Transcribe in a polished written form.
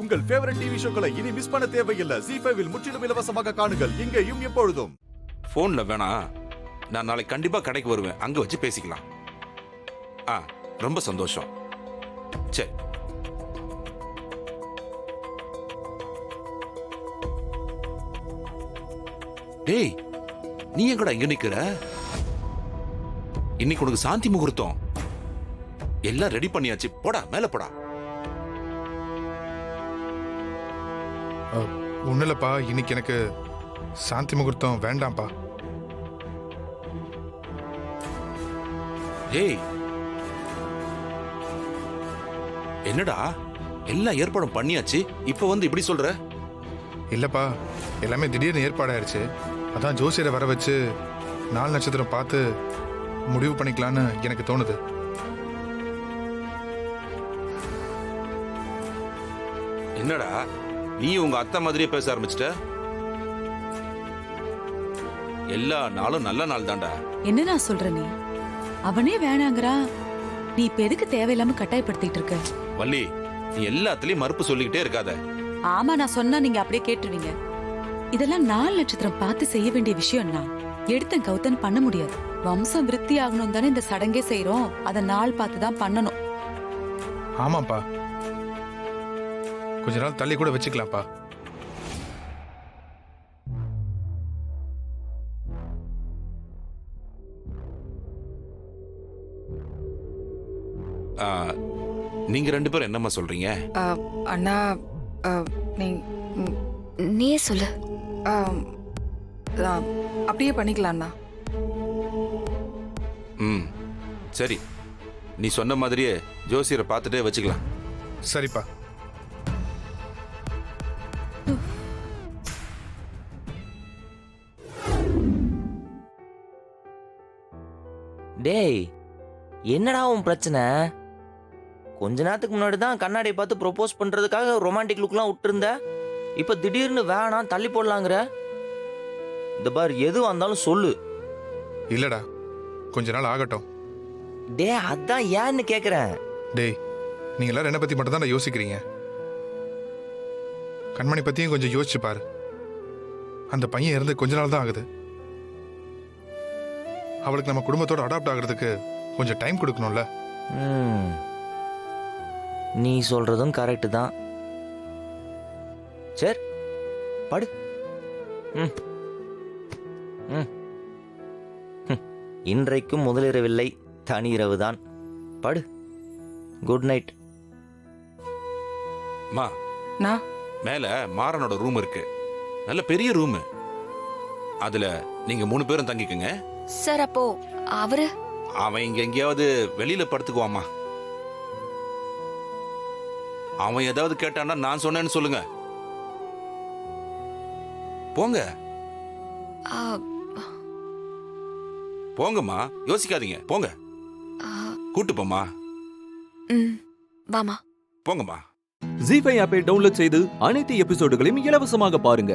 உங்கள் favourite TV ஷோக்களை இனி miss பண்ண தேவையில்லை. ZEE5 இல் முற்றிலும் இலவசமாக காணுங்கள். இங்கேயும் எப்பொழுதும். போன்ல வேணா, நான் நாளைக்கு கண்டிப்பா கடைக்கு வருவேன். அங்க வச்சு பேசிக்கலாம். ரொம்ப சந்தோஷம். சரி. டேய், நீ எங்கடா இங்க நிக்கிற? இன்னைக்கு உனக்கு சாந்தி முகூர்த்தம். எல்லாம் ரெடி பண்ணியாச்சு. போடா, மேல போடா. ஒன்றும் இல்லைப்பா, இன்னைக்கு எனக்கு சாந்தி முகூர்த்தம் வேண்டாம்ப்பா. டேய், என்னடா எல்லாம் ஏற்பாடும் பண்ணியாச்சு, இப்ப வந்து இப்படி சொல்ற? இல்லைப்பா, எல்லாமே திடீர்னு ஏற்பாடாயிருச்சு. அதான் ஜோசியரை வர வச்சு 4 நட்சத்திரம் பார்த்து முடிவு பண்ணிக்கலான்னு எனக்கு தோணுது. என்னடா நீ உங்க அத்தை மாதிரியே பேச ஆரம்பிச்சிட்ட? எல்லா நாளும் நல்ல நாள் தான்டா. என்ன நான் சொல்ற, நீ அவனே வேணாங்கறா, நீ இப்ப எதுக்கு தேவையில்லாம கட்டாயப்படுத்திட்டு இருக்க? வள்ளி, நீ எல்லாத்துலயும் மறுப்பு சொல்லிக்கிட்டே இருக்காத. ஆமா, நான் சொன்னா நீங்க அப்படியே கேட்டுருவீங்க. இதெல்லாம் 4 நட்சத்திரம் பார்த்து செய்ய வேண்டிய விஷயம்னா எடுத்தன் கவுத்தன் பண்ண முடியாது. வம்சம் விருத்தி ஆகணும் தானே இந்த சடங்கே செய்யறோம். அத நாள் பார்த்து தான் பண்ணணும். ஆமாப்பா, கொஞ்ச நாள் தள்ளி கூட வச்சுக்கலாம்ப்பா. நீங்க 2 பேரும் என்னம்மா சொல்றீங்க? அண்ணா, நீயே சொல்லு. அப்படியே பண்ணிக்கலாம்ண்ணா. சரி, நீ சொன்ன மாதிரியே ஜோசியரை பார்த்துட்டே வச்சுக்கலாம். சரிப்பா. டேய், என்னடா உன் பிரச்சனை? கொஞ்ச நேரத்துக்கு முன்னாடி தான் கண்ணாடியை பார்த்து ப்ரொபோஸ் பண்றதுக்காக ரொமான்டிக் லுக்லாம் விட்டுருந்த. இப்ப திடீர்னு வேணாம் தள்ளி போடலாங்கிற. இந்த பார், எதுவாக இருந்தாலும் சொல்லு. இல்லடா, கொஞ்ச நாள் ஆகட்டும். டே, அதான் ஏன்னு கேக்குறேன். டேய், நீங்க எல்லாரும் என்ன பத்தி மட்டும் தான் யோசிக்கிறீங்க. கண்மணி பத்தியும் கொஞ்சம் யோசிச்சு பாரு. அந்த பையன் இருந்து கொஞ்ச நாள் தான் ஆகுது. அவளுக்கு நம்ம குடும்பத்தோட அடாப்ட் ஆகிறதுக்கு கொஞ்சம் டைம் கொடுக்கணும்ல. நீ சொல்றதும் கரெக்டு தான். சரி, படு. இன்றைக்கும் முதலிரவில்லை, தனி இரவுதான். படு. Good night. மேல மாறனோட ரூம் இருக்கு, நல்ல பெரிய ரூம். அதுல நீங்க 3 பேரும் தங்கிக்குங்க. சார், அப்போ அவரு? அவன் இங்க எங்கேயாவது வெளியில படுத்துக்குவாமா. அவன் ஏதாவது கேட்டான்னா நான் சொன்னேன்னு சொல்லுங்க. போங்க போங்கம்மா, யோசிக்காதீங்க, போங்க. கூட்டு போமா. வாமா. போங்கம்மா. ZEE5 ஆப்பை டவுன்லோட் செய்து அனைத்து எபிசோடுகளையும் இலவசமாக பாருங்க.